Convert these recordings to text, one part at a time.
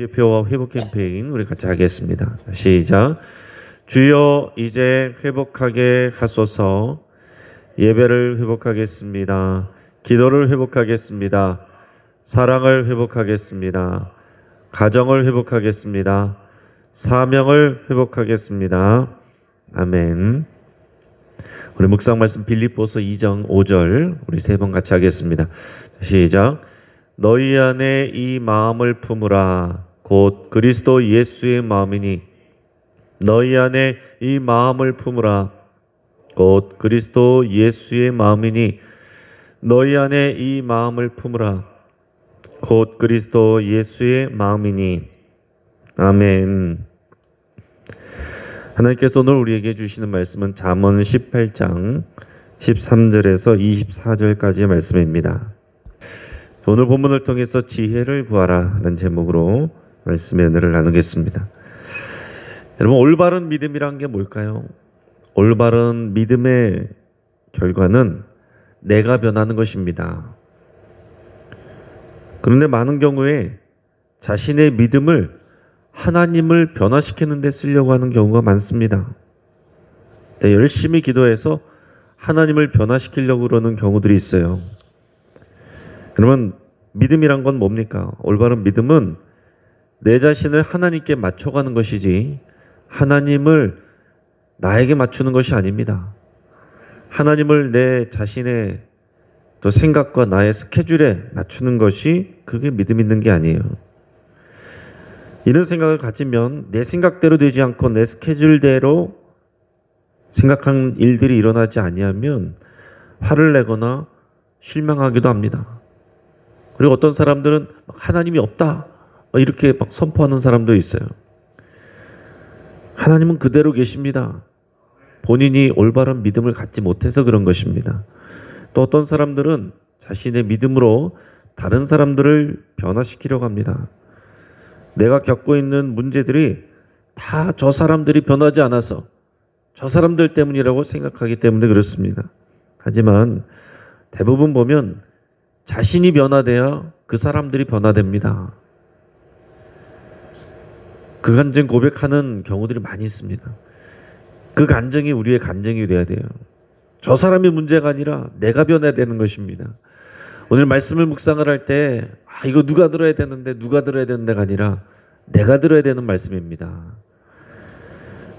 예표와 회복 캠페인 우리 같이 하겠습니다. 시작. 주여 이제 회복하게 하소서. 예배를 회복하겠습니다. 기도를 회복하겠습니다. 사랑을 회복하겠습니다. 가정을 회복하겠습니다. 사명을 회복하겠습니다. 아멘. 우리 묵상 말씀 빌립보서 2장 5절 우리 세 번 같이 하겠습니다. 시작. 너희 안에 이 마음을 품으라. 곧 그리스도 예수의 마음이니 너희 안에 이 마음을 품으라. 곧 그리스도 예수의 마음이니 너희 안에 이 마음을 품으라. 곧 그리스도 예수의 마음이니. 아멘. 하나님께서 오늘 우리에게 주시는 말씀은 잠언 18장 13절에서 24절까지의 말씀입니다. 오늘 본문을 통해서 지혜를 구하라 라는 제목으로 말씀의 은혜를 나누겠습니다. 여러분, 올바른 믿음이란 게 뭘까요? 올바른 믿음의 결과는 내가 변하는 것입니다. 그런데 많은 경우에 자신의 믿음을 하나님을 변화시키는 데 쓰려고 하는 경우가 많습니다. 열심히 기도해서 하나님을 변화시키려고 그러는 경우들이 있어요. 여러분, 믿음이란 건 뭡니까? 올바른 믿음은 내 자신을 하나님께 맞춰가는 것이지 하나님을 나에게 맞추는 것이 아닙니다. 하나님을 내 자신의 또 생각과 나의 스케줄에 맞추는 것이 그게 믿음 있는 게 아니에요. 이런 생각을 가지면 내 생각대로 되지 않고 내 스케줄대로 생각한 일들이 일어나지 아니하면 화를 내거나 실망하기도 합니다. 그리고 어떤 사람들은 하나님이 없다 이렇게 막 선포하는 사람도 있어요. 하나님은 그대로 계십니다. 본인이 올바른 믿음을 갖지 못해서 그런 것입니다. 또 어떤 사람들은 자신의 믿음으로 다른 사람들을 변화시키려고 합니다. 내가 겪고 있는 문제들이 다 저 사람들이 변하지 않아서 저 사람들 때문이라고 생각하기 때문에 그렇습니다. 하지만 대부분 보면 자신이 변화돼야 그 사람들이 변화됩니다. 그 간증 고백하는 경우들이 많이 있습니다. 그 간증이 우리의 간증이 돼야 돼요. 저 사람이 문제가 아니라 내가 변해야 되는 것입니다. 오늘 말씀을 묵상을 할 때 이거 누가 들어야 되는데 누가 들어야 되는데가 아니라 내가 들어야 되는 말씀입니다.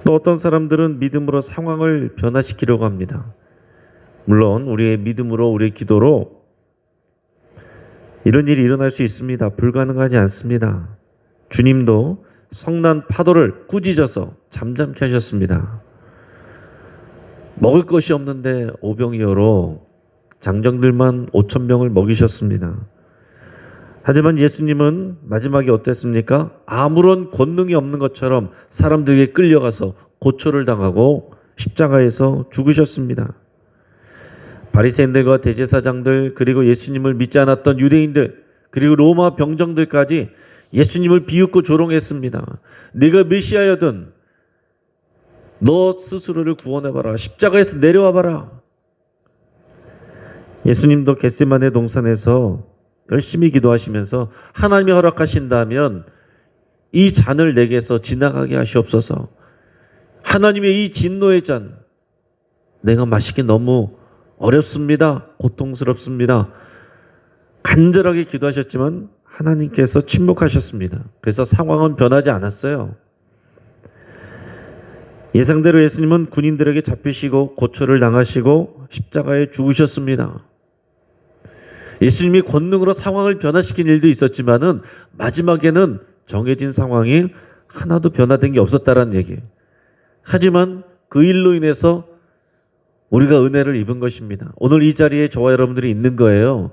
또 어떤 사람들은 믿음으로 상황을 변화시키려고 합니다. 물론 우리의 믿음으로 우리의 기도로 이런 일이 일어날 수 있습니다. 불가능하지 않습니다. 주님도 성난 파도를 꾸짖어서 잠잠케 하셨습니다. 먹을 것이 없는데 오병이어로 장정들만 5,000명을 먹이셨습니다. 하지만 예수님은 마지막에 어땠습니까? 아무런 권능이 없는 것처럼 사람들에게 끌려가서 고초를 당하고 십자가에서 죽으셨습니다. 바리새인들과 대제사장들 그리고 예수님을 믿지 않았던 유대인들 그리고 로마 병정들까지 예수님을 비웃고 조롱했습니다. 네가 메시아여든 너 스스로를 구원해봐라. 십자가에서 내려와봐라. 예수님도 겟세마네 동산에서 열심히 기도하시면서 하나님이 허락하신다면 이 잔을 내게서 지나가게 하시옵소서. 하나님의 이 진노의 잔 내가 마시기 너무 어렵습니다. 고통스럽습니다. 간절하게 기도하셨지만 하나님께서 침묵하셨습니다. 그래서 상황은 변하지 않았어요. 예상대로 예수님은 군인들에게 잡히시고 고초를 당하시고 십자가에 죽으셨습니다. 예수님이 권능으로 상황을 변화시킨 일도 있었지만은 마지막에는 정해진 상황이 하나도 변화된 게 없었다라는 얘기예요. 하지만 그 일로 인해서 우리가 은혜를 입은 것입니다. 오늘 이 자리에 저와 여러분들이 있는 거예요.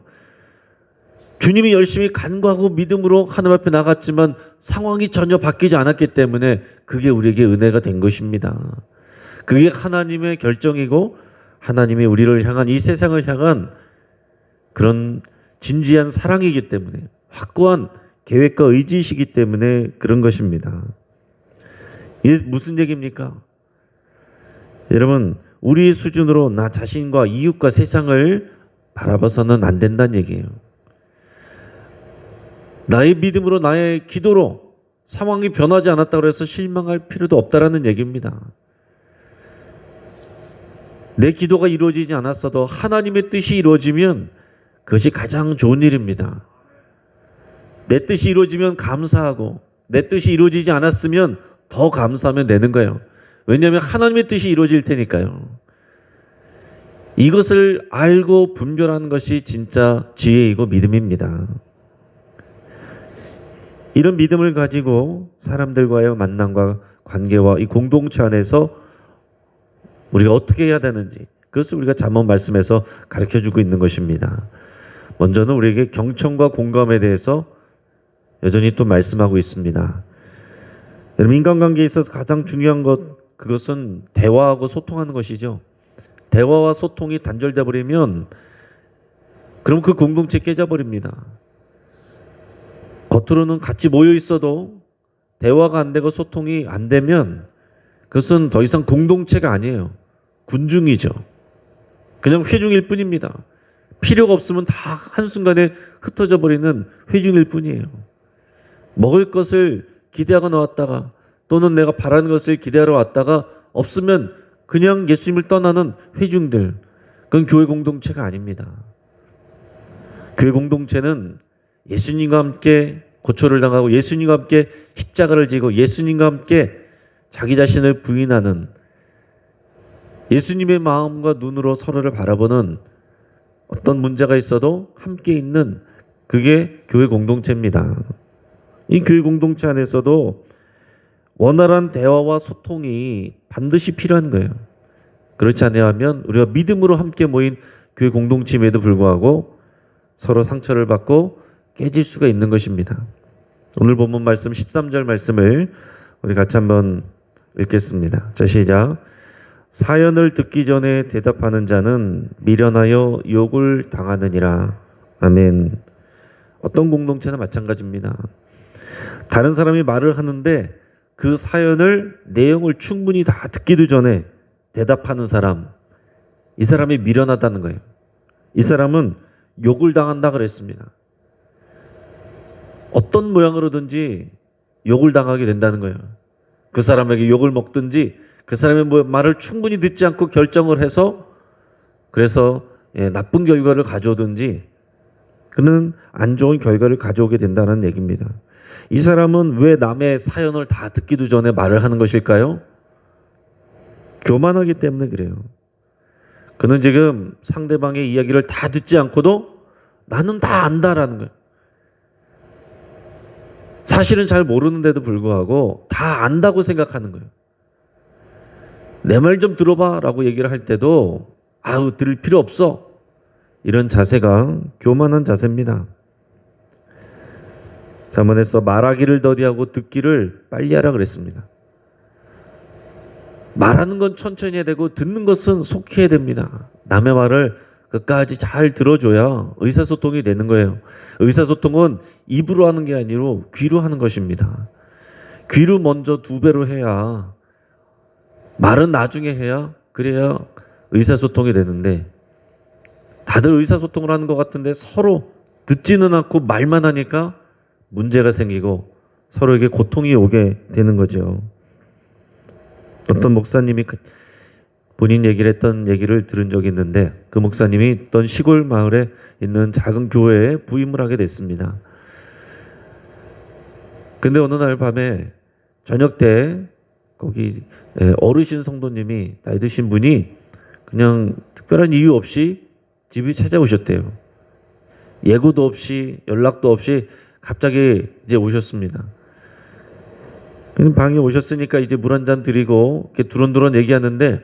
주님이 열심히 간구하고 믿음으로 하나님 앞에 나갔지만 상황이 전혀 바뀌지 않았기 때문에 그게 우리에게 은혜가 된 것입니다. 그게 하나님의 결정이고 하나님이 우리를 향한 이 세상을 향한 그런 진지한 사랑이기 때문에 확고한 계획과 의지이시기 때문에 그런 것입니다. 이게 무슨 얘기입니까? 여러분, 우리의 수준으로 나 자신과 이웃과 세상을 바라봐서는 안 된다는 얘기예요. 나의 믿음으로 나의 기도로 상황이 변하지 않았다고 해서 실망할 필요도 없다라는 얘기입니다. 내 기도가 이루어지지 않았어도 하나님의 뜻이 이루어지면 그것이 가장 좋은 일입니다. 내 뜻이 이루어지면 감사하고 내 뜻이 이루어지지 않았으면 더 감사하면 되는 거예요. 왜냐하면 하나님의 뜻이 이루어질 테니까요. 이것을 알고 분별하는 것이 진짜 지혜이고 믿음입니다. 이런 믿음을 가지고 사람들과의 만남과 관계와 이 공동체 안에서 우리가 어떻게 해야 되는지 그것을 우리가 잠언 말씀에서 가르쳐주고 있는 것입니다. 먼저는 우리에게 경청과 공감에 대해서 여전히 또 말씀하고 있습니다. 여러분, 인간관계에 있어서 가장 중요한 그것은 대화하고 소통하는 것이죠. 대화와 소통이 단절돼 버리면 그럼 그 공동체 깨져버립니다. 겉으로는 같이 모여 있어도 대화가 안 되고 소통이 안 되면 그것은 더 이상 공동체가 아니에요. 군중이죠. 그냥 회중일 뿐입니다. 필요가 없으면 다 한순간에 흩어져 버리는 회중일 뿐이에요. 먹을 것을 기대하고 나왔다가 또는 내가 바라는 것을 기대하러 왔다가 없으면 그냥 예수님을 떠나는 회중들. 그건 교회 공동체가 아닙니다. 교회 공동체는 예수님과 함께 고초를 당하고 예수님과 함께 십자가를 지고 예수님과 함께 자기 자신을 부인하는 예수님의 마음과 눈으로 서로를 바라보는 어떤 문제가 있어도 함께 있는 그게 교회 공동체입니다. 이 교회 공동체 안에서도 원활한 대화와 소통이 반드시 필요한 거예요. 그렇지 않으면 우리가 믿음으로 함께 모인 교회 공동체임에도 불구하고 서로 상처를 받고 깨질 수가 있는 것입니다. 오늘 본문 말씀 13절 말씀을 우리 같이 한번 읽겠습니다. 자, 시작. 사연을 듣기 전에 대답하는 자는 미련하여 욕을 당하느니라. 아멘. 어떤 공동체나 마찬가지입니다. 다른 사람이 말을 하는데 그 사연을 내용을 충분히 다 듣기도 전에 대답하는 사람, 이 사람이 미련하다는 거예요. 이 사람은 욕을 당한다 그랬습니다. 어떤 모양으로든지 욕을 당하게 된다는 거예요. 그 사람에게 욕을 먹든지 그 사람의 말을 충분히 듣지 않고 결정을 해서 그래서 나쁜 결과를 가져오든지 그는 안 좋은 결과를 가져오게 된다는 얘기입니다. 이 사람은 왜 남의 사연을 다 듣기도 전에 말을 하는 것일까요? 교만하기 때문에 그래요. 그는 지금 상대방의 이야기를 다 듣지 않고도 나는 다 안다라는 거예요. 사실은 잘 모르는데도 불구하고 다 안다고 생각하는 거예요. 내 말 좀 들어봐 라고 얘기를 할 때도 아우 들을 필요 없어. 이런 자세가 교만한 자세입니다. 잠언에서 말하기를 더디하고 듣기를 빨리 하라 그랬습니다. 말하는 건 천천히 해야 되고 듣는 것은 속히 해야 됩니다. 남의 말을 끝까지 잘 들어줘야 의사소통이 되는 거예요. 의사소통은 입으로 하는 게 아니고 귀로 하는 것입니다. 귀로 먼저 2배로 해야 말은 나중에 해야 그래야 의사소통이 되는데 다들 의사소통을 하는 것 같은데 서로 듣지는 않고 말만 하니까 문제가 생기고 서로에게 고통이 오게 되는 거죠. 어떤 목사님이 본인 얘기를 했던 얘기를 들은 적이 있는데 그 목사님이 어떤 시골 마을에 있는 작은 교회에 부임을 하게 됐습니다. 근데 어느 날 밤에 저녁 때 거기 어르신 성도님이 나이 드신 분이 그냥 특별한 이유 없이 집에 찾아오셨대요. 예고도 없이 연락도 없이 갑자기 이제 오셨습니다. 방에 오셨으니까 이제 물 한 잔 드리고 이렇게 두런두런 얘기하는데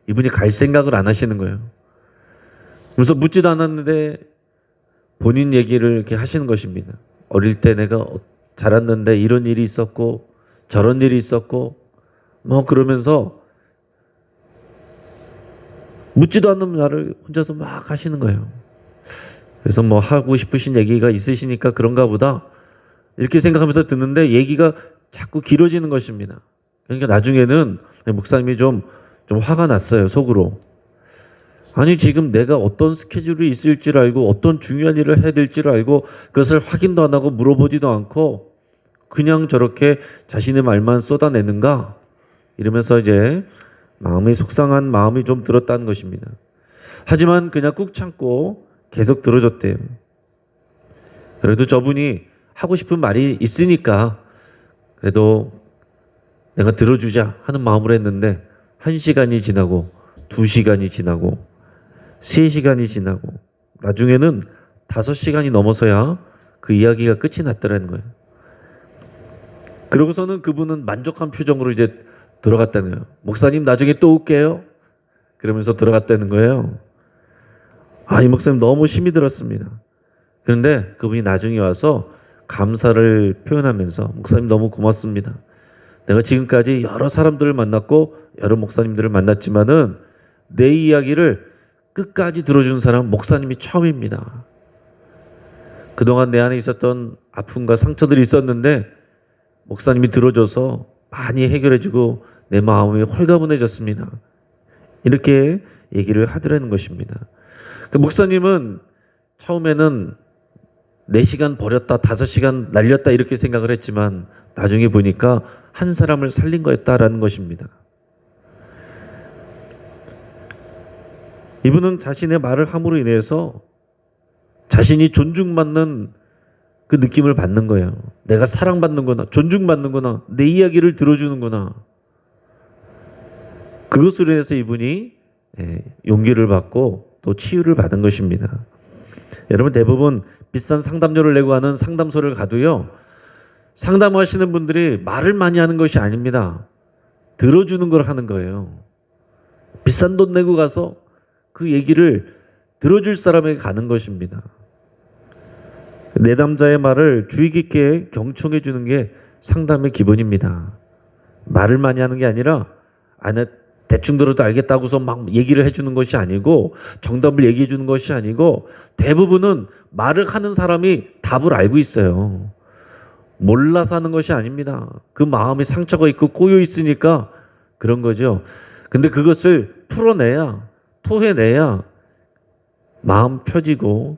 이분이 갈 생각을 안 하시는 거예요. 그래서 묻지도 않았는데 본인 얘기를 이렇게 하시는 것입니다. 어릴 때 내가 자랐는데 이런 일이 있었고 저런 일이 있었고 뭐 그러면서 묻지도 않는 말을 혼자서 막 하시는 거예요. 그래서 뭐 하고 싶으신 얘기가 있으시니까 그런가 보다 이렇게 생각하면서 듣는데 얘기가 자꾸 길어지는 것입니다. 그러니까 나중에는 목사님이 좀 화가 났어요. 속으로. 아니 지금 내가 어떤 스케줄이 있을지를 알고 어떤 중요한 일을 해야 될지를 알고 그것을 확인도 안 하고 물어보지도 않고 그냥 저렇게 자신의 말만 쏟아내는가? 이러면서 이제 마음이 속상한 마음이 좀 들었다는 것입니다. 하지만 그냥 꾹 참고 계속 들어줬대요. 그래도 저분이 하고 싶은 말이 있으니까 그래도 내가 들어주자 하는 마음으로 했는데 1시간이 지나고 2시간이 지나고 3시간이 지나고 나중에는 5시간이 넘어서야 그 이야기가 끝이 났더라는 거예요. 그러고서는 그분은 만족한 표정으로 이제 들어갔다는 거예요. 목사님 나중에 또 올게요. 그러면서 들어갔다는 거예요. 이 목사님 너무 힘이 들었습니다. 그런데 그분이 나중에 와서 감사를 표현하면서 목사님 너무 고맙습니다. 내가 지금까지 여러 사람들을 만났고 여러 목사님들을 만났지만은 내 이야기를 끝까지 들어준 사람은 목사님이 처음입니다. 그동안 내 안에 있었던 아픔과 상처들이 있었는데 목사님이 들어줘서 많이 해결해주고 내 마음이 홀가분해졌습니다. 이렇게 얘기를 하더라는 것입니다. 그 목사님은 처음에는 4시간 버렸다, 5시간 날렸다 이렇게 생각을 했지만 나중에 보니까 한 사람을 살린 거였다라는 것입니다. 이분은 자신의 말을 함으로 인해서 자신이 존중받는 그 느낌을 받는 거예요. 내가 사랑받는구나, 존중받는구나, 내 이야기를 들어주는구나. 그것으로 인해서 이분이 용기를 받고 또 치유를 받은 것입니다. 여러분 대부분 비싼 상담료를 내고 하는 상담소를 가도요. 상담하시는 분들이 말을 많이 하는 것이 아닙니다. 들어주는 걸 하는 거예요. 비싼 돈 내고 가서 그 얘기를 들어줄 사람에게 가는 것입니다. 내담자의 말을 주의 깊게 경청해 주는 게 상담의 기본입니다. 말을 많이 하는 게 아니라 대충 들어도 알겠다고서 막 얘기를 해주는 것이 아니고 정답을 얘기해 주는 것이 아니고 대부분은 말을 하는 사람이 답을 알고 있어요. 몰라서 하는 것이 아닙니다. 그 마음에 상처가 있고 꼬여 있으니까 그런 거죠. 근데 그것을 풀어내야, 토해내야 마음 펴지고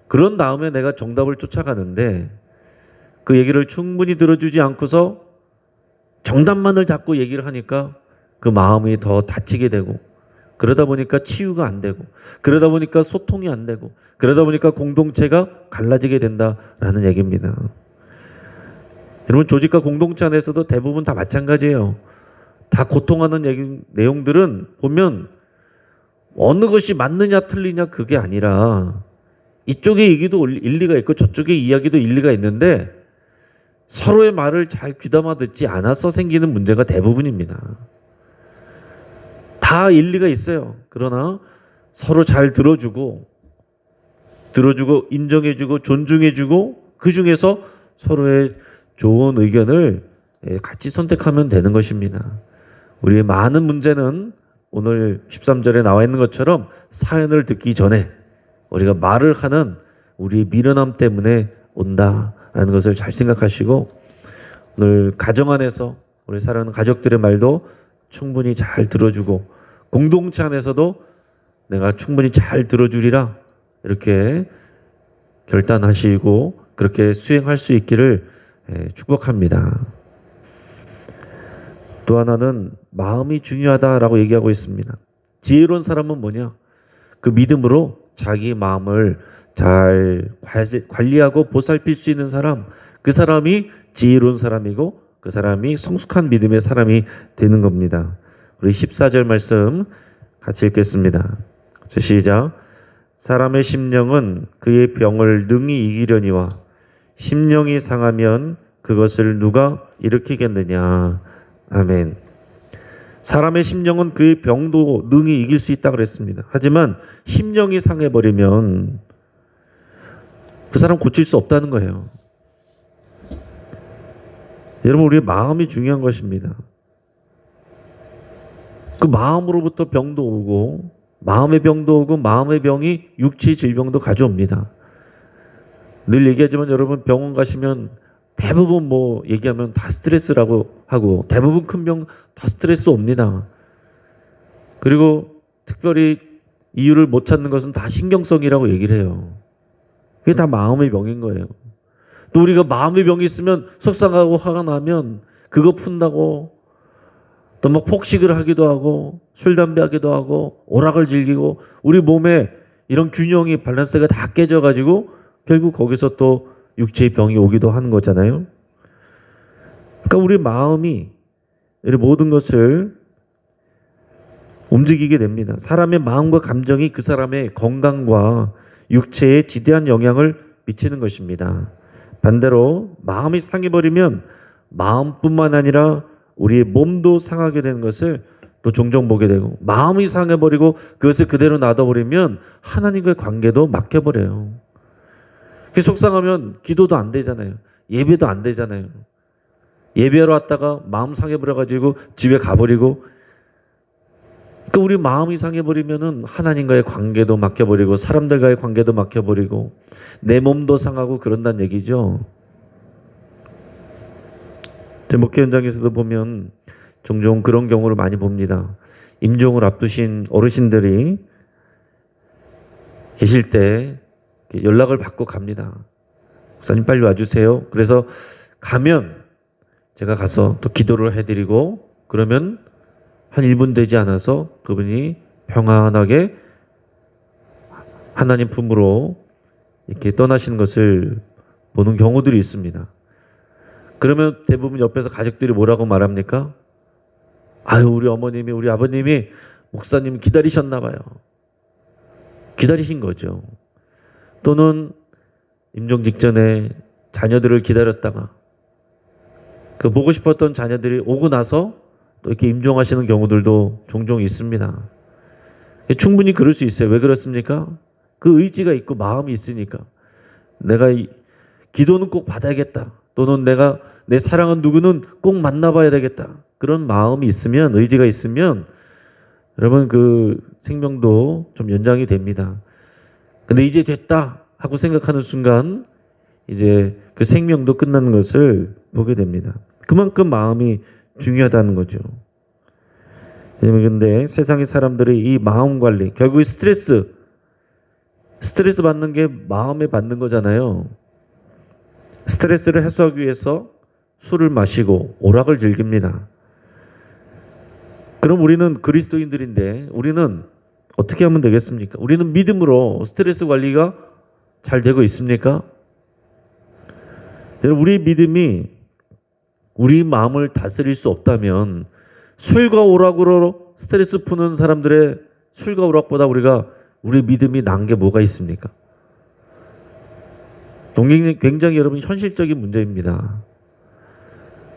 그런 다음에 내가 정답을 쫓아가는데 그 얘기를 충분히 들어주지 않고서 정답만을 잡고 얘기를 하니까 그 마음이 더 다치게 되고 그러다 보니까 치유가 안 되고 그러다 보니까 소통이 안 되고 그러다 보니까 공동체가 갈라지게 된다라는 얘기입니다. 여러분 조직과 공동체 안에서도 대부분 다 마찬가지예요. 다 고통하는 내용들은 보면 어느 것이 맞느냐 틀리냐 그게 아니라 이쪽의 얘기도 일리가 있고 저쪽의 이야기도 일리가 있는데 서로의 말을 잘 귀담아 듣지 않아서 생기는 문제가 대부분입니다. 다 일리가 있어요. 그러나 서로 잘 들어주고 인정해주고 존중해주고 그 중에서 서로의 좋은 의견을 같이 선택하면 되는 것입니다. 우리의 많은 문제는 오늘 13절에 나와 있는 것처럼 사연을 듣기 전에 우리가 말을 하는 우리의 미련함 때문에 온다라는 것을 잘 생각하시고 오늘 가정 안에서 우리 사랑하는 가족들의 말도 충분히 잘 들어주고 공동체 안에서도 내가 충분히 잘 들어주리라 이렇게 결단하시고 그렇게 수행할 수 있기를 축복합니다. 또 하나는 마음이 중요하다라고 얘기하고 있습니다. 지혜로운 사람은 뭐냐? 그 믿음으로 자기 마음을 잘 관리하고 보살필 수 있는 사람, 그 사람이 지혜로운 사람이고 그 사람이 성숙한 믿음의 사람이 되는 겁니다. 우리 14절 말씀 같이 읽겠습니다. 시작. 사람의 심령은 그의 병을 능히 이기려니와 심령이 상하면 그것을 누가 일으키겠느냐. 아멘. 사람의 심령은 그의 병도 능히 이길 수 있다고 그랬습니다. 하지만 심령이 상해버리면 그 사람 고칠 수 없다는 거예요. 여러분 우리의 마음이 중요한 것입니다. 그 마음으로부터 병도 오고 마음의 병도 오고 마음의 병이 육체의 질병도 가져옵니다. 늘 얘기하지만 여러분 병원 가시면 대부분 뭐 얘기하면 다 스트레스라고 하고 대부분 큰 병 다 스트레스 옵니다. 그리고 특별히 이유를 못 찾는 것은 다 신경성이라고 얘기를 해요. 그게 다 마음의 병인 거예요. 또 우리가 마음의 병이 있으면 속상하고 화가 나면 그거 푼다고 또 막 폭식을 하기도 하고 술 담배 하기도 하고 오락을 즐기고 우리 몸에 이런 균형이 밸런스가 다 깨져가지고 결국 거기서 또 육체의 병이 오기도 하는 거잖아요. 그러니까 우리 마음이 이 모든 것을 움직이게 됩니다. 사람의 마음과 감정이 그 사람의 건강과 육체에 지대한 영향을 미치는 것입니다. 반대로 마음이 상해버리면 마음뿐만 아니라 우리의 몸도 상하게 되는 것을 또 종종 보게 되고, 마음이 상해버리고 그것을 그대로 놔둬버리면 하나님과의 관계도 막혀버려요. 속상하면 기도도 안 되잖아요. 예배도 안 되잖아요. 예배하러 왔다가 마음 상해버려가지고 집에 가버리고, 그러니까 우리 마음이 상해버리면은 하나님과의 관계도 막혀버리고 사람들과의 관계도 막혀버리고 내 몸도 상하고 그런다는 얘기죠. 제 목회 현장에서도 보면 종종 그런 경우를 많이 봅니다. 임종을 앞두신 어르신들이 계실 때 연락을 받고 갑니다. 목사님 빨리 와주세요. 그래서 가면 제가 가서 또 기도를 해드리고, 그러면 한 1분 되지 않아서 그분이 평안하게 하나님 품으로 이렇게 떠나시는 것을 보는 경우들이 있습니다. 그러면 대부분 옆에서 가족들이 뭐라고 말합니까? 아유, 우리 어머님이, 우리 아버님이 목사님 기다리셨나 봐요. 기다리신 거죠. 또는 임종 직전에 자녀들을 기다렸다가 그 보고 싶었던 자녀들이 오고 나서 또 이렇게 임종하시는 경우들도 종종 있습니다. 충분히 그럴 수 있어요. 왜 그렇습니까? 그 의지가 있고 마음이 있으니까. 내가 기도는 꼭 받아야겠다. 또는 내가 내 사랑하는 누구는 꼭 만나봐야 되겠다. 그런 마음이 있으면, 의지가 있으면 여러분 그 생명도 좀 연장이 됩니다. 근데 이제 됐다 하고 생각하는 순간 이제 그 생명도 끝나는 것을 보게 됩니다. 그만큼 마음이 중요하다는 거죠. 근데 세상의 사람들이 이 마음 관리, 결국 스트레스 받는 게 마음에 받는 거잖아요. 스트레스를 해소하기 위해서 술을 마시고 오락을 즐깁니다. 그럼 우리는 그리스도인들인데 우리는 어떻게 하면 되겠습니까? 우리는 믿음으로 스트레스 관리가 잘 되고 있습니까? 우리 믿음이 우리 마음을 다스릴 수 없다면 술과 오락으로 스트레스 푸는 사람들의 술과 오락보다 우리 믿음이 난 게 뭐가 있습니까? 굉장히 여러분 현실적인 문제입니다.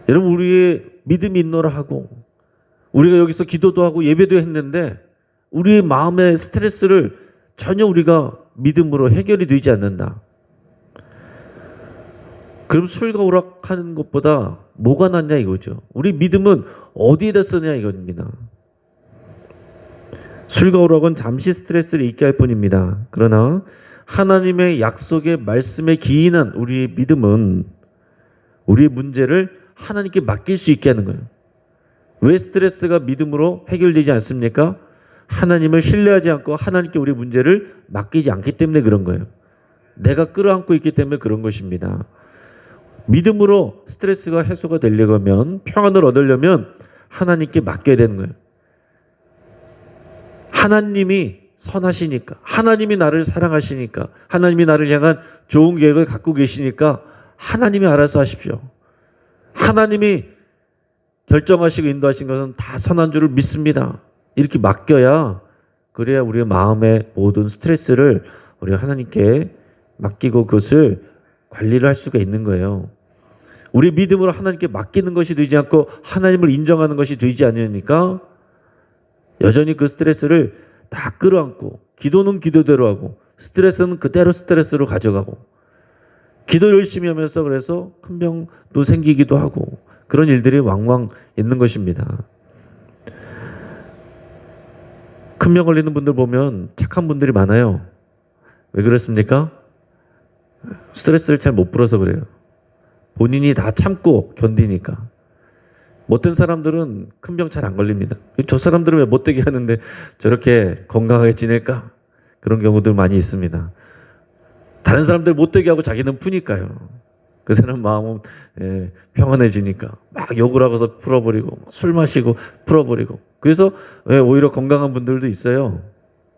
여러분 우리의 믿음이 있노라 하고 우리가 여기서 기도도 하고 예배도 했는데 우리의 마음의 스트레스를 전혀 우리가 믿음으로 해결이 되지 않는다. 그럼 술과 오락하는 것보다 뭐가 낫냐 이거죠. 우리 믿음은 어디에다 쓰냐 이겁니다. 술과 오락은 잠시 스트레스를 잊게 할 뿐입니다. 그러나 하나님의 약속의 말씀에 기인한 우리의 믿음은 우리의 문제를 하나님께 맡길 수 있게 하는 거예요. 왜 스트레스가 믿음으로 해결되지 않습니까? 하나님을 신뢰하지 않고 하나님께 우리 문제를 맡기지 않기 때문에 그런 거예요. 내가 끌어안고 있기 때문에 그런 것입니다. 믿음으로 스트레스가 해소가 되려면, 평안을 얻으려면 하나님께 맡겨야 되는 거예요. 하나님이 선하시니까, 하나님이 나를 사랑하시니까, 하나님이 나를 향한 좋은 계획을 갖고 계시니까 하나님이 알아서 하십시오. 하나님이 결정하시고 인도하신 것은 다 선한 줄을 믿습니다. 이렇게 맡겨야, 그래야 우리의 마음의 모든 스트레스를 우리가 하나님께 맡기고 그것을 관리를 할 수가 있는 거예요. 우리 믿음으로 하나님께 맡기는 것이 되지 않고 하나님을 인정하는 것이 되지 않으니까 여전히 그 스트레스를 다 끌어안고, 기도는 기도대로 하고 스트레스는 그대로 스트레스로 가져가고, 기도 열심히 하면서 그래서 큰 병도 생기기도 하고 그런 일들이 왕왕 있는 것입니다. 큰 병 걸리는 분들 보면 착한 분들이 많아요. 왜 그렇습니까? 스트레스를 잘 못 풀어서 그래요. 본인이 다 참고 견디니까. 못된 사람들은 큰 병 잘 안 걸립니다. 저 사람들은 왜 못되게 하는데 저렇게 건강하게 지낼까? 그런 경우들 많이 있습니다. 다른 사람들 못되게 하고 자기는 푸니까요. 그 사람 마음은 평안해지니까 막 욕을 하고서 풀어버리고 술 마시고 풀어버리고 그래서 오히려 건강한 분들도 있어요.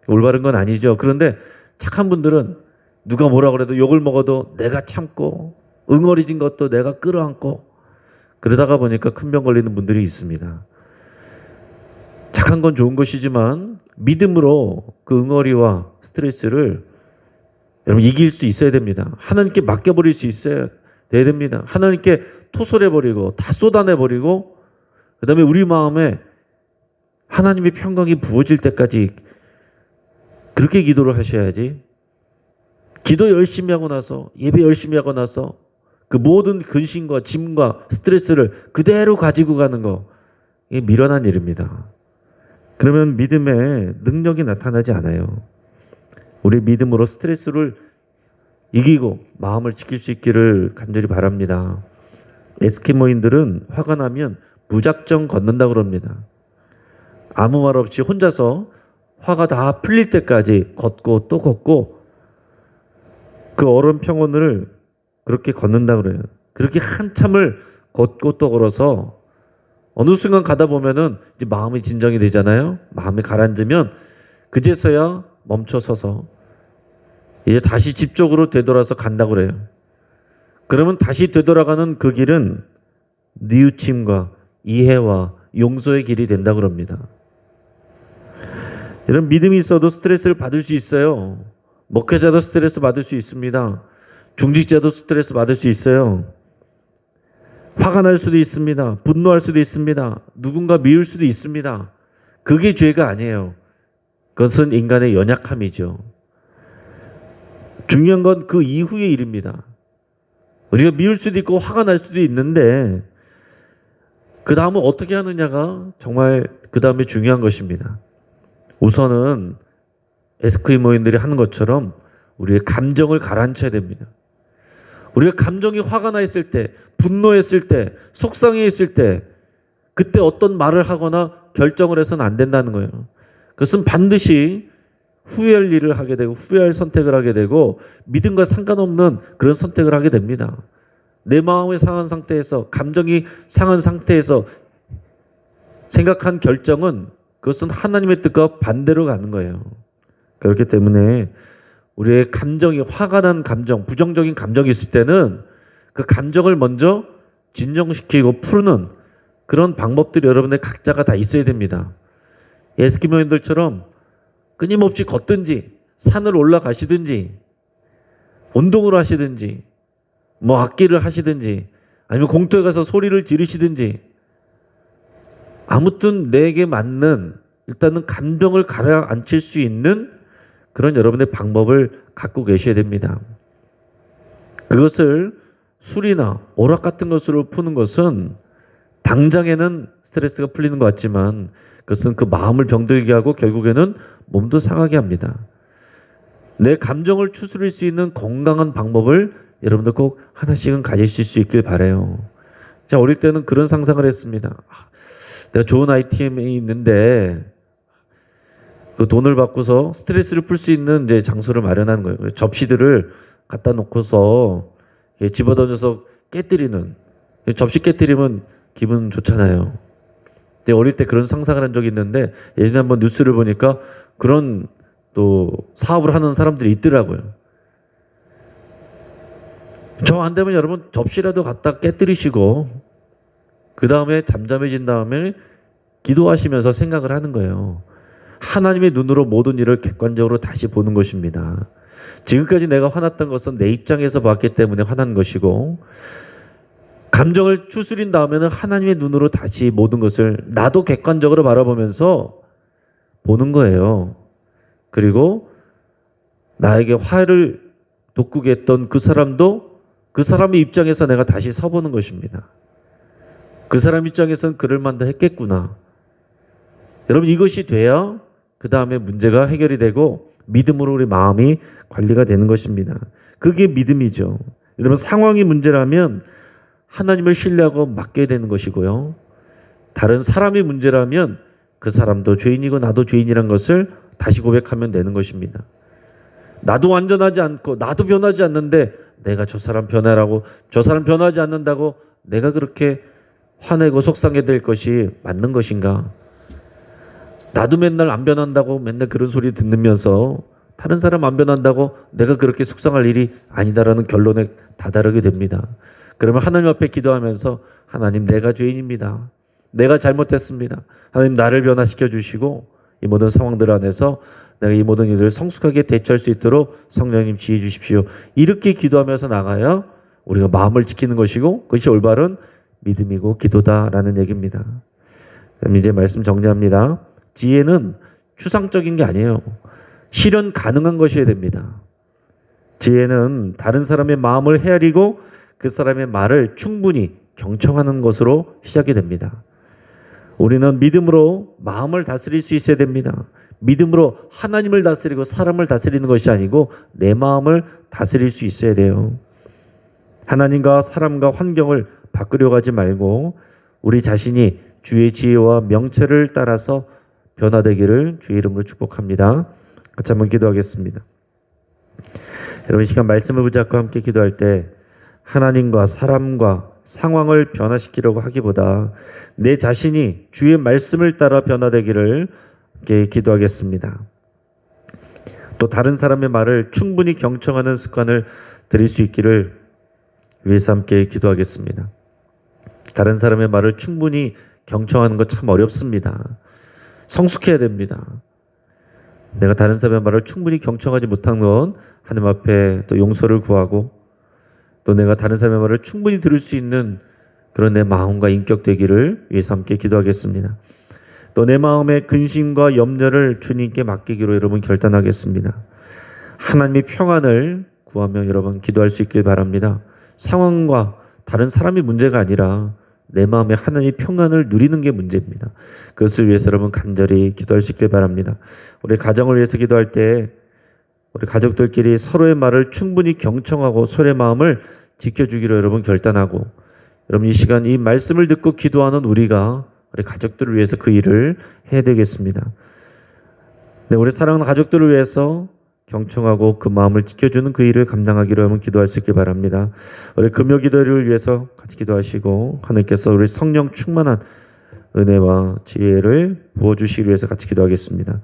올바른 건 아니죠. 그런데 착한 분들은 누가 뭐라 그래도 욕을 먹어도 내가 참고 응어리진 것도 내가 끌어안고 그러다가 보니까 큰 병 걸리는 분들이 있습니다. 착한 건 좋은 것이지만 믿음으로 그 응어리와 스트레스를 여러분 이길 수 있어야 됩니다. 하나님께 맡겨버릴 수 있어야 됩니다. 하나님께 토설해버리고 다 쏟아내버리고 그 다음에 우리 마음에 하나님의 평강이 부어질 때까지 그렇게 기도를 하셔야지. 기도 열심히 하고 나서 예배 열심히 하고 나서 그 모든 근심과 짐과 스트레스를 그대로 가지고 가는 거 이게 미련한 일입니다. 그러면 믿음의 능력이 나타나지 않아요. 우리 믿음으로 스트레스를 이기고 마음을 지킬 수 있기를 간절히 바랍니다. 에스키모인들은 화가 나면 무작정 걷는다 그럽니다. 아무 말 없이 혼자서 화가 다 풀릴 때까지 걷고 또 걷고 그 얼음 평원을 그렇게 걷는다 그래요. 그렇게 한참을 걷고 또 걸어서 어느 순간 가다 보면은 이제 마음이 진정이 되잖아요. 마음이 가라앉으면 그제서야 멈춰서서 이제 다시 집 쪽으로 되돌아서 간다 그래요. 그러면 다시 되돌아가는 그 길은 뉘우침과 이해와 용서의 길이 된다 그럽니다. 이런 믿음이 있어도 스트레스를 받을 수 있어요. 목회자도 스트레스 받을 수 있습니다. 중직자도 스트레스 받을 수 있어요. 화가 날 수도 있습니다. 분노할 수도 있습니다. 누군가 미울 수도 있습니다. 그게 죄가 아니에요. 그것은 인간의 연약함이죠. 중요한 건 그 이후의 일입니다. 우리가 미울 수도 있고 화가 날 수도 있는데 그 다음은 어떻게 하느냐가 정말 그 다음에 중요한 것입니다. 우선은 에스키모인들이 하는 것처럼 우리의 감정을 가라앉혀야 됩니다. 우리가 감정이 화가 나 있을 때, 분노했을 때, 속상해 있을 때 그때 어떤 말을 하거나 결정을 해서는 안 된다는 거예요. 그것은 반드시 후회할 일을 하게 되고 후회할 선택을 하게 되고 믿음과 상관없는 그런 선택을 하게 됩니다. 내 마음이 상한 상태에서 감정이 상한 상태에서 생각한 결정은 그것은 하나님의 뜻과 반대로 가는 거예요. 그렇기 때문에 우리의 감정이 화가 난 감정, 부정적인 감정이 있을 때는 그 감정을 먼저 진정시키고 푸는 그런 방법들이 여러분의 각자가 다 있어야 됩니다. 에스키모인들처럼 끊임없이 걷든지 산을 올라가시든지 운동을 하시든지 뭐 악기를 하시든지 아니면 공터에 가서 소리를 지르시든지 아무튼 내게 맞는 일단은 감정을 가라앉힐 수 있는 그런 여러분의 방법을 갖고 계셔야 됩니다. 그것을 술이나 오락 같은 것으로 푸는 것은 당장에는 스트레스가 풀리는 것 같지만 그것은 그 마음을 병들게 하고 결국에는 몸도 상하게 합니다. 내 감정을 추스릴 수 있는 건강한 방법을 여러분들 꼭 하나씩은 가지실 수 있길 바라요. 자, 어릴 때는 그런 상상을 했습니다. 내가 좋은 아이템이 있는데 그 돈을 받고서 스트레스를 풀 수 있는 이제 장소를 마련하는 거예요. 접시들을 갖다 놓고서 집어던져서 깨뜨리는 접시 깨뜨리면 기분 좋잖아요. 근데 어릴 때 그런 상상을 한 적이 있는데 예전에 한번 뉴스를 보니까 그런 또 사업을 하는 사람들이 있더라고요. 저 안 되면 여러분 접시라도 갖다 깨뜨리시고 그 다음에 잠잠해진 다음에 기도하시면서 생각을 하는 거예요. 하나님의 눈으로 모든 일을 객관적으로 다시 보는 것입니다. 지금까지 내가 화났던 것은 내 입장에서 봤기 때문에 화난 것이고 감정을 추스린 다음에는 하나님의 눈으로 다시 모든 것을 나도 객관적으로 바라보면서 보는 거예요. 그리고 나에게 화를 돋구게 했던 그 사람도 그 사람의 입장에서 내가 다시 서보는 것입니다. 그 사람 입장에서는 그럴 만도 했겠구나. 여러분 이것이 돼야 그 다음에 문제가 해결이 되고 믿음으로 우리 마음이 관리가 되는 것입니다. 그게 믿음이죠. 여러분 상황이 문제라면 하나님을 신뢰하고 맡겨야 되는 것이고요. 다른 사람이 문제라면 그 사람도 죄인이고 나도 죄인이란 것을 다시 고백하면 되는 것입니다. 나도 완전하지 않고 나도 변하지 않는데 내가 저 사람 변하라고, 저 사람 변하지 않는다고 내가 그렇게 화내고 속상해 될 것이 맞는 것인가? 나도 맨날 안 변한다고 맨날 그런 소리 듣으면서 다른 사람 안 변한다고 내가 그렇게 속상할 일이 아니다라는 결론에 다다르게 됩니다. 그러면 하나님 앞에 기도하면서 하나님, 내가 죄인입니다. 내가 잘못했습니다. 하나님, 나를 변화시켜 주시고 이 모든 상황들 안에서 내가 이 모든 일을 성숙하게 대처할 수 있도록 성령님 지혜 주십시오. 이렇게 기도하면서 나가야 우리가 마음을 지키는 것이고 그것이 올바른 믿음이고 기도다라는 얘기입니다. 그럼 이제 말씀 정리합니다. 지혜는 추상적인 게 아니에요. 실현 가능한 것이어야 됩니다. 지혜는 다른 사람의 마음을 헤아리고 그 사람의 말을 충분히 경청하는 것으로 시작이 됩니다. 우리는 믿음으로 마음을 다스릴 수 있어야 됩니다. 믿음으로 하나님을 다스리고 사람을 다스리는 것이 아니고 내 마음을 다스릴 수 있어야 돼요. 하나님과 사람과 환경을 바꾸려고 하지 말고 우리 자신이 주의 지혜와 명철을 따라서 변화되기를 주의 이름으로 축복합니다. 같이 한번 기도하겠습니다. 여러분, 이 시간 말씀을 붙잡고 함께 기도할 때 하나님과 사람과 상황을 변화시키려고 하기보다 내 자신이 주의 말씀을 따라 변화되기를 함께 기도하겠습니다. 또 다른 사람의 말을 충분히 경청하는 습관을 들일 수 있기를 위해서 함께 기도하겠습니다. 다른 사람의 말을 충분히 경청하는 것 참 어렵습니다. 성숙해야 됩니다. 내가 다른 사람의 말을 충분히 경청하지 못한 건 하나님 앞에 또 용서를 구하고 또 내가 다른 사람의 말을 충분히 들을 수 있는 그런 내 마음과 인격 되기를 위해서 함께 기도하겠습니다. 또 내 마음의 근심과 염려를 주님께 맡기기로 여러분 결단하겠습니다. 하나님의 평안을 구하며 여러분 기도할 수 있길 바랍니다. 상황과 다른 사람이 문제가 아니라 내 마음에 하나님의 평안을 누리는 게 문제입니다. 그것을 위해서 여러분 간절히 기도할 수 있길 바랍니다. 우리 가정을 위해서 기도할 때 우리 가족들끼리 서로의 말을 충분히 경청하고 서로의 마음을 지켜주기로 여러분 결단하고 여러분 이 시간 이 말씀을 듣고 기도하는 우리가 우리 가족들을 위해서 그 일을 해야 되겠습니다. 네, 우리 사랑하는 가족들을 위해서 경청하고 그 마음을 지켜주는 그 일을 감당하기로 하면 기도할 수 있길 바랍니다. 우리 금요 기도를 위해서 같이 기도하시고 하나님께서 우리 성령 충만한 은혜와 지혜를 부어주시기 위해서 같이 기도하겠습니다.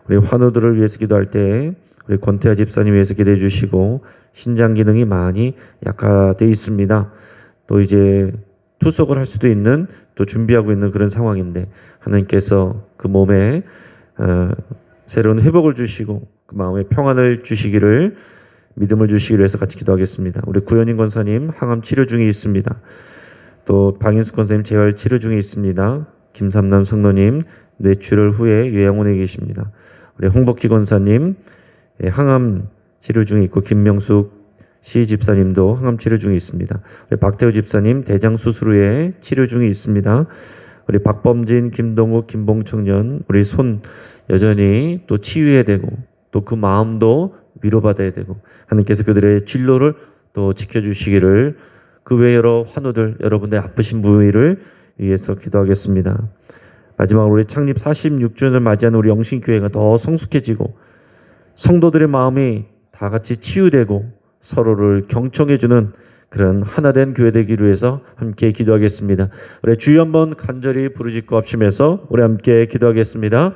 우리 환우들을 위해서 기도할 때 우리 권태하 집사님 위해서 기도해 주시고 신장 기능이 많이 약화되어 있습니다. 또 이제 투석을 할 수도 있는 또 준비하고 있는 그런 상황인데 하나님께서 그 몸에 새로운 회복을 주시고 그 마음에 평안을 주시기를 믿음을 주시기를 해서 같이 기도하겠습니다. 우리 구현인 권사님 항암 치료 중에 있습니다. 또 박인숙 권사님 재활 치료 중에 있습니다. 김삼남 성노님 뇌출혈 후에 요양원에 계십니다. 우리 홍복희 권사님 항암 치료 중에 있고 김명숙 시 집사님도 항암 치료 중에 있습니다. 우리 박태우 집사님 대장 수술 후에 치료 중에 있습니다. 우리 박범진, 김동욱, 김봉청년 우리 손 여전히 또 치유해야 되고 또 그 마음도 위로받아야 되고 하나님께서 그들의 진로를 또 지켜주시기를 그 외 여러 환우들 여러분들 아프신 부위를 위해서 기도하겠습니다. 마지막으로 우리 창립 46주년을 맞이하는 우리 영신교회가 더 성숙해지고 성도들의 마음이 다 같이 치유되고 서로를 경청해주는 그런 하나된 교회 되기를 위해서 함께 기도하겠습니다. 우리 주여 한번 간절히 부르짖고 합심해서 우리 함께 기도하겠습니다.